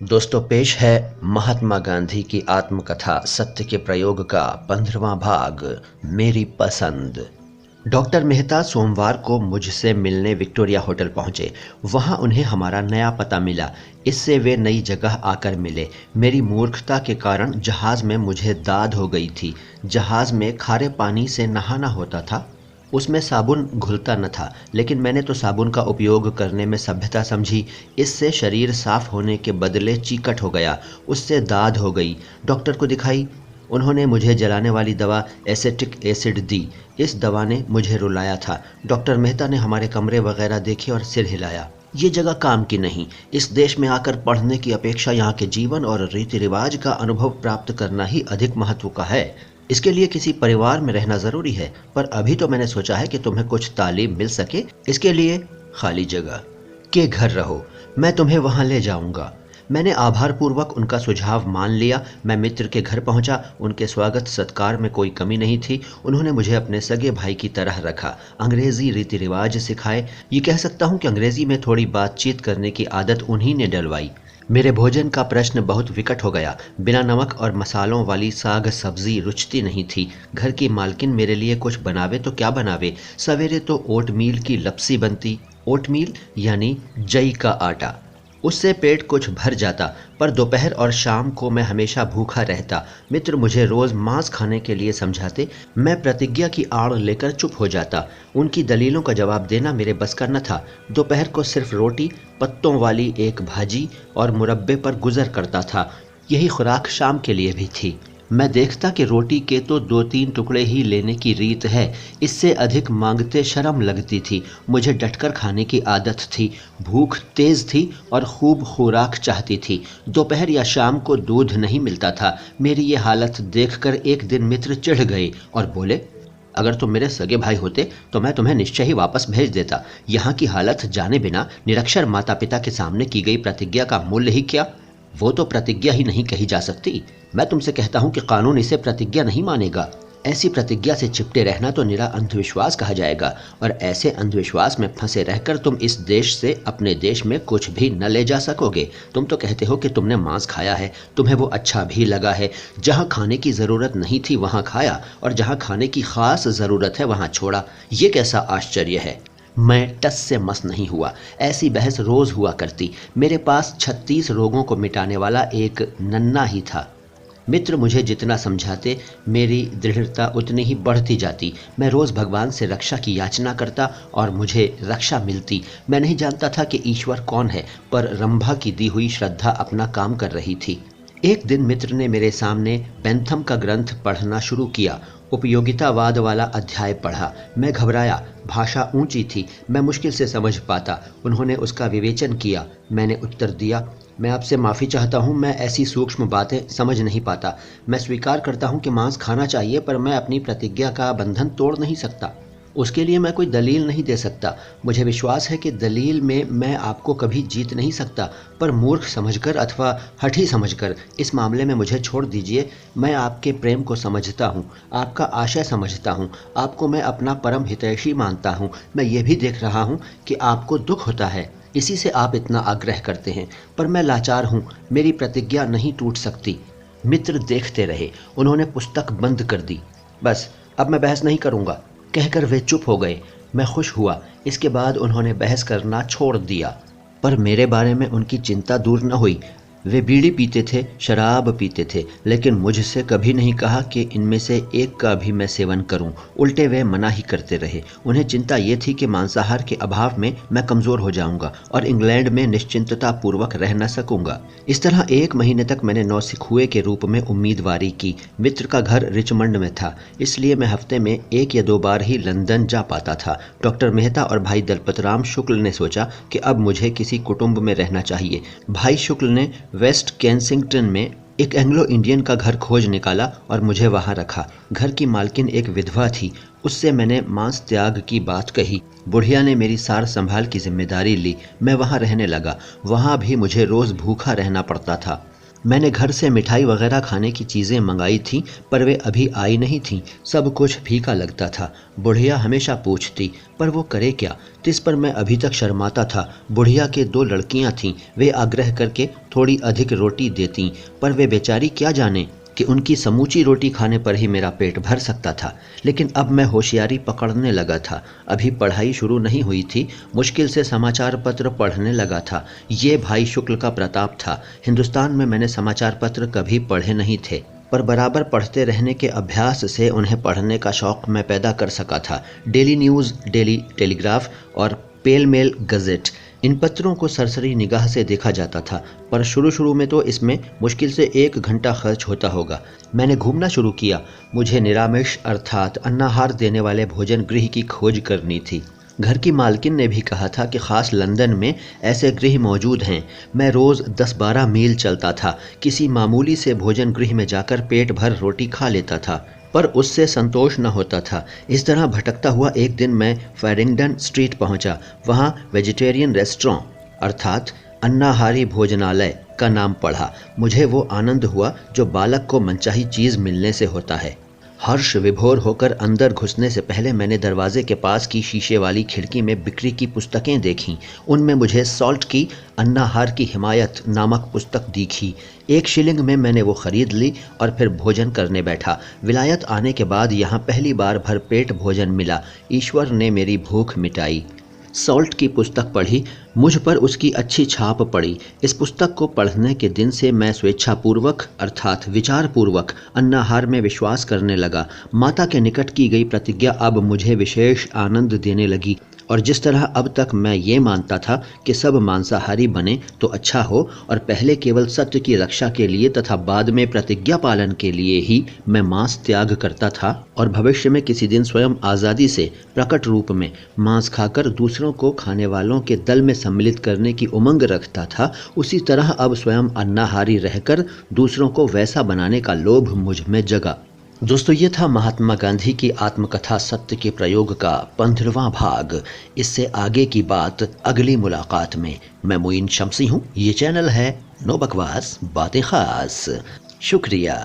दोस्तों, पेश है महात्मा गांधी की आत्मकथा सत्य के प्रयोग का 15वां भाग, मेरी पसंद। डॉक्टर मेहता सोमवार को मुझसे मिलने विक्टोरिया होटल पहुंचे। वहां उन्हें हमारा नया पता मिला। इससे वे नई जगह आकर मिले। मेरी मूर्खता के कारण जहाज में मुझे दाद हो गई थी। जहाज में खारे पानी से नहाना होता था। उसमें साबुन घुलता न था, लेकिन मैंने तो साबुन का उपयोग करने में सभ्यता समझी। इससे शरीर साफ होने के बदले चीकट हो गया। उससे दाद हो गई। डॉक्टर को दिखाई। उन्होंने मुझे जलाने वाली दवा एसेटिक एसिड दी। इस दवा ने मुझे रुलाया था। डॉक्टर मेहता ने हमारे कमरे वगैरह देखे और सिर हिलाया। ये जगह काम की नहीं। इस देश में आकर पढ़ने की अपेक्षा यहाँ के जीवन और रीति रिवाज का अनुभव प्राप्त करना ही अधिक महत्व का है। इसके लिए किसी परिवार में रहना जरूरी है, पर अभी तो मैंने सोचा है कि तुम्हें कुछ तालीम मिल सके, इसके लिए खाली जगह के घर रहो। मैं तुम्हें वहां ले जाऊंगा। मैंने आभारपूर्वक उनका सुझाव मान लिया। मैं मित्र के घर पहुंचा। उनके स्वागत सत्कार में कोई कमी नहीं थी। उन्होंने मुझे अपने सगे भाई की तरह रखा। अंग्रेजी रीति रिवाज सिखाए। ये कह सकता हूँ कि अंग्रेजी में थोड़ी बातचीत करने की आदत उन्हीं ने डलवाई। मेरे भोजन का प्रश्न बहुत विकट हो गया। बिना नमक और मसालों वाली साग सब्जी रुचती नहीं थी। घर की मालकिन मेरे लिए कुछ बनावे तो क्या बनावे। सवेरे तो ओटमील की लपसी बनती। ओटमील यानी जई का आटा। उससे पेट कुछ भर जाता, पर दोपहर और शाम को मैं हमेशा भूखा रहता। मित्र मुझे रोज मांस खाने के लिए समझाते। मैं प्रतिज्ञा की आड़ लेकर चुप हो जाता। उनकी दलीलों का जवाब देना मेरे बस का न था। दोपहर को सिर्फ रोटी, पत्तों वाली एक भाजी और मुरब्बे पर गुजर करता था। यही खुराक शाम के लिए भी थी। मैं देखता कि रोटी के तो 2-3 टुकड़े ही लेने की रीत है। इससे अधिक मांगते शर्म लगती थी। मुझे डटकर खाने की आदत थी। भूख तेज थी और खूब खुराक चाहती थी। दोपहर या शाम को दूध नहीं मिलता था। मेरी ये हालत देखकर एक दिन मित्र चिढ़ गए और बोले, अगर तुम मेरे सगे भाई होते तो मैं तुम्हें निश्चय ही वापस भेज देता। यहाँ की हालत जाने बिना निरक्षर माता पिता के सामने की गई प्रतिज्ञा का मूल्य ही क्या। वो तो प्रतिज्ञा ही नहीं कही जा सकती। मैं तुमसे कहता हूं कि कानून इसे प्रतिज्ञा नहीं मानेगा। ऐसी प्रतिज्ञा से चिपटे रहना तो निरा अंधविश्वास कहा जाएगा, और ऐसे अंधविश्वास में फंसे रहकर तुम इस देश से अपने देश में कुछ भी न ले जा सकोगे। तुम तो कहते हो कि तुमने मांस खाया है, तुम्हें वो अच्छा भी लगा है। जहां खाने की जरूरत नहीं थी वहां खाया, और जहां खाने की खास जरूरत है वहां छोड़ा। ये कैसा आश्चर्य है। मैं टस से मस नहीं हुआ। ऐसी बहस रोज हुआ करती। मेरे पास 36 रोगों को मिटाने वाला एक नन्ना ही था। मित्र मुझे जितना समझाते, मेरी दृढ़ता उतनी ही बढ़ती जाती। मैं रोज भगवान से रक्षा की याचना करता और मुझे रक्षा मिलती। मैं नहीं जानता था कि ईश्वर कौन है, पर रंभा की दी हुई श्रद्धा अपना काम कर रही थी। एक दिन मित्र ने मेरे सामने बेंथम का ग्रंथ पढ़ना शुरू किया। उपयोगितावाद वाला अध्याय पढ़ा। मैं घबराया। भाषा ऊंची थी, मैं मुश्किल से समझ पाता। उन्होंने उसका विवेचन किया। मैंने उत्तर दिया, मैं आपसे माफ़ी चाहता हूँ, मैं ऐसी सूक्ष्म बातें समझ नहीं पाता। मैं स्वीकार करता हूँ कि मांस खाना चाहिए, पर मैं अपनी प्रतिज्ञा का बंधन तोड़ नहीं सकता। उसके लिए मैं कोई दलील नहीं दे सकता। मुझे विश्वास है कि दलील में मैं आपको कभी जीत नहीं सकता, पर मूर्ख समझकर अथवा हठी समझकर इस मामले में मुझे छोड़ दीजिए। मैं आपके प्रेम को समझता हूँ, आपका आशय समझता हूँ, आपको मैं अपना परम हितैषी मानता हूँ। मैं ये भी देख रहा हूँ कि आपको दुख होता है, इसी से आप इतना आग्रह करते हैं, पर मैं लाचार हूँ। मेरी प्रतिज्ञा नहीं टूट सकती। मित्र देखते रहे। उन्होंने पुस्तक बंद कर दी। बस, अब मैं बहस नहीं करूँगा, कहकर वे चुप हो गए। मैं खुश हुआ। इसके बाद उन्होंने बहस करना छोड़ दिया, पर मेरे बारे में उनकी चिंता दूर न हुई। वे बीड़ी पीते थे, शराब पीते थे, लेकिन मुझसे कभी नहीं कहा कि इनमें से एक का भी मैं सेवन करूं। उल्टे वे मना ही करते रहे। उन्हें चिंता ये थी कि मांसाहार के अभाव में मैं कमज़ोर हो जाऊंगा और इंग्लैंड में निश्चिंतता पूर्वक रह न सकूंगा। इस तरह 1 महीने तक मैंने नौसिखुए के रूप में उम्मीदवारी की। मित्र का घर रिचमंड में था, इसलिए मैं हफ्ते में 1 या 2 बार ही लंदन जा पाता था। डॉक्टर मेहता और भाई दलपतराम शुक्ल ने सोचा कि अब मुझे किसी कुटुंब में रहना चाहिए। भाई शुक्ल ने वेस्ट केंसिंगटन में एक एंग्लो इंडियन का घर खोज निकाला और मुझे वहां रखा। घर की मालकिन एक विधवा थी। उससे मैंने मांस त्याग की बात कही। बुढ़िया ने मेरी सार संभाल की जिम्मेदारी ली। मैं वहां रहने लगा। वहां भी मुझे रोज भूखा रहना पड़ता था। मैंने घर से मिठाई वगैरह खाने की चीज़ें मंगाई थीं, पर वे अभी आई नहीं थीं। सब कुछ फीका लगता था। बुढ़िया हमेशा पूछती, पर वो करे क्या? जिस पर मैं अभी तक शर्माता था। बुढ़िया के 2 लड़कियां थीं, वे आग्रह करके थोड़ी अधिक रोटी देतीं, पर वे बेचारी क्या जाने कि उनकी समूची रोटी खाने पर ही मेरा पेट भर सकता था। लेकिन अब मैं होशियारी पकड़ने लगा था। अभी पढ़ाई शुरू नहीं हुई थी, मुश्किल से समाचार पत्र पढ़ने लगा था। ये भाई शुक्ल का प्रताप था। हिंदुस्तान में मैंने समाचार पत्र कभी पढ़े नहीं थे, पर बराबर पढ़ते रहने के अभ्यास से उन्हें पढ़ने का शौक मैं पैदा कर सका था। डेली न्यूज़, डेली टेलीग्राफ और पेल मेल गज़ेट, इन पत्रों को सरसरी निगाह से देखा जाता था, पर शुरू शुरू में तो इसमें मुश्किल से 1 घंटा खर्च होता होगा। मैंने घूमना शुरू किया। मुझे निरामिष अर्थात अन्नाहार देने वाले भोजन गृह की खोज करनी थी। घर की मालकिन ने भी कहा था कि ख़ास लंदन में ऐसे गृह मौजूद हैं। मैं रोज़ 10-12 मील चलता था। किसी मामूली से भोजन गृह में जाकर पेट भर रोटी खा लेता था, पर उससे संतोष न होता था। इस तरह भटकता हुआ एक दिन मैं फैरिंगडन स्ट्रीट पहुंचा। वहां वेजिटेरियन रेस्टोरेंट अर्थात अन्नाहारी भोजनालय का नाम पढ़ा। मुझे वो आनंद हुआ जो बालक को मनचाही चीज़ मिलने से होता है। हर्ष विभोर होकर अंदर घुसने से पहले मैंने दरवाजे के पास की शीशे वाली खिड़की में बिक्री की पुस्तकें देखीं। उनमें मुझे सॉल्ट की अन्नाहार की हिमायत नामक पुस्तक दिखी। 1 शिलिंग में मैंने वो खरीद ली और फिर भोजन करने बैठा। विलायत आने के बाद यहाँ पहली बार भरपेट भोजन मिला। ईश्वर ने मेरी भूख मिटाई। सॉल्ट की पुस्तक पढ़ी, मुझ पर उसकी अच्छी छाप पड़ी। इस पुस्तक को पढ़ने के दिन से मैं स्वेच्छापूर्वक अर्थात विचारपूर्वक अन्नाहार में विश्वास करने लगा। माता के निकट की गई प्रतिज्ञा अब मुझे विशेष आनंद देने लगी, और जिस तरह अब तक मैं ये मानता था कि सब मांसाहारी बने तो अच्छा हो, और पहले केवल सत्य की रक्षा के लिए तथा बाद में प्रतिज्ञा पालन के लिए ही मैं मांस त्याग करता था, और भविष्य में किसी दिन स्वयं आज़ादी से प्रकट रूप में मांस खाकर दूसरों को खाने वालों के दल में सम्मिलित करने की उमंग रखता था, उसी तरह अब स्वयं अन्नाहारी रहकर दूसरों को वैसा बनाने का लोभ मुझ में जगा। दोस्तों, ये था महात्मा गांधी की आत्मकथा सत्य के प्रयोग का 15वां भाग। इससे आगे की बात अगली मुलाकात में। मैं मोइन शम्सी हूँ। ये चैनल है नो बकवास बातें खास। शुक्रिया।